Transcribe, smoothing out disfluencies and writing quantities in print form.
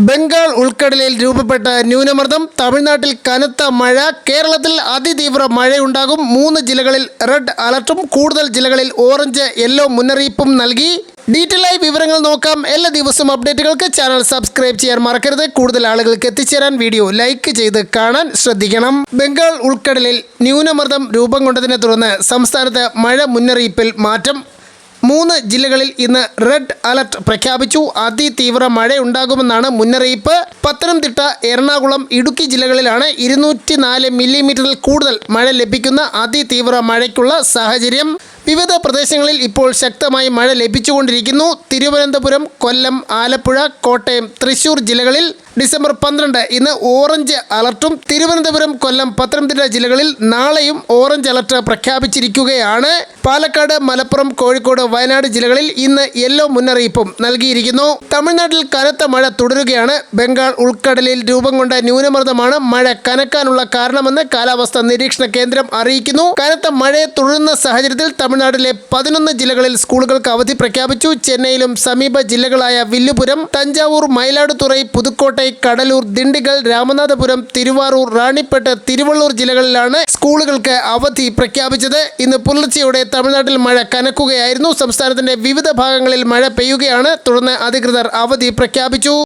ബംഗാൾ ഉൾക്കടലിൽ രൂപപ്പെട്ട ന്യൂനമർദ്ദം തമിഴ്നാട്ടിൽ കനത്ത മഴ. കേരളത്തിൽ അതിതീവ്ര മഴയുണ്ടാകും. 3 ജില്ലകളിൽ റെഡ് അലർട്ടും കൂടുതൽ ജില്ലകളിൽ ഓറഞ്ച് യെല്ലോ മുന്നറിയിപ്പും നൽകി. ഡീറ്റെയിൽ ആയി വിവരങ്ങൾ നോക്കാം. എല്ലാ ദിവസവും അപ്ഡേറ്റുകൾക്ക് ചാനൽ സബ്സ്ക്രൈബ് ചെയ്യാൻ മറക്കരുത്. കൂടുതൽ ആളുകൾക്ക് എത്തിച്ചേരാൻ വീഡിയോ ലൈക്ക് ചെയ്ത് കാണാൻ ശ്രദ്ധിക്കണം. ബംഗാൾ ഉൾക്കടലിൽ ന്യൂനമർദ്ദം രൂപം കൊണ്ടതിനെ തുടർന്ന് സംസ്ഥാനത്ത് മഴ മുന്നറിയിപ്പിൽ മാറ്റം. 3 ജില്ലകളിൽ ഇന്ന് റെഡ് അലർട്ട് പ്രഖ്യാപിച്ചു. അതിതീവ്ര മഴയുണ്ടാകുമെന്നാണ് മുന്നറിയിപ്പ്. പത്തനംതിട്ട, എറണാകുളം, ഇടുക്കി ജില്ലകളിലാണ് 204 മില്ലിമീറ്ററിൽ കൂടുതൽ മഴ ലഭിക്കുന്ന അതിതീവ്ര മഴയ്ക്കുള്ള സാഹചര്യം. വിവിധ പ്രദേശങ്ങളിൽ ഇപ്പോൾ ശക്തമായി മഴ ലഭിച്ചുകൊണ്ടിരിക്കുന്നു. തിരുവനന്തപുരം, കൊല്ലം, ആലപ്പുഴ, കോട്ടയം, തൃശൂർ ജില്ലകളിൽ ഡിസംബർ 12 ഇന്ന് ഓറഞ്ച് അലർട്ടും. തിരുവനന്തപുരം, കൊല്ലം, പത്തനംതിട്ട ജില്ലകളിൽ നാളെയും ഓറഞ്ച് അലർട്ട് പ്രഖ്യാപിച്ചിരിക്കുകയാണ്. പാലക്കാട്, മലപ്പുറം, കോഴിക്കോട്, വയനാട് ജില്ലകളിൽ ഇന്ന് യെല്ലോ മുന്നറിയിപ്പും നൽകിയിരിക്കുന്നു. തമിഴ്നാട്ടിൽ കനത്ത മഴ തുടരുകയാണ്. ബംഗാൾ ഉൾക്കടലിൽ രൂപം കൊണ്ട ന്യൂനമർദ്ദമാണ് മഴ കനക്കാനുള്ള കാരണമെന്ന് കാലാവസ്ഥാ നിരീക്ഷണ കേന്ദ്രം അറിയിക്കുന്നു. കനത്ത മഴയെ തുടരുന്ന സാഹചര്യത്തിൽ തമിഴ്നാട്ടിലെ 11 ജില്ലകളിൽ സ്കൂളുകൾക്ക് അവധി പ്രഖ്യാപിച്ചു. ചെന്നൈയിലും സമീപ ജില്ലകളായ വില്ലുപുരം, തഞ്ചാവൂർ, മയിലാടുതുറൈ, പുതുക്കോട്ടൈ, കടലൂർ, ദിണ്ടിഗൽ, രാമനാഥപുരം, തിരുവാറൂർ, റാണിപ്പേട്ട്, തിരുവള്ളൂർ ജില്ലകളിലാണ് സ്കൂളുകൾക്ക് അവധി പ്രഖ്യാപിച്ചത്. ഇന്ന് പുലർച്ചെയോടെ തമിഴ്നാട്ടിൽ മഴ കനക്കുകയായിരുന്നു. സംസ്ഥാനത്തിന്റെ വിവിധ ഭാഗങ്ങളിൽ മഴ പെയ്യുകയാണ്. തുടർന്ന് അധികൃതർ അവധി പ്രഖ്യാപിച്ചു.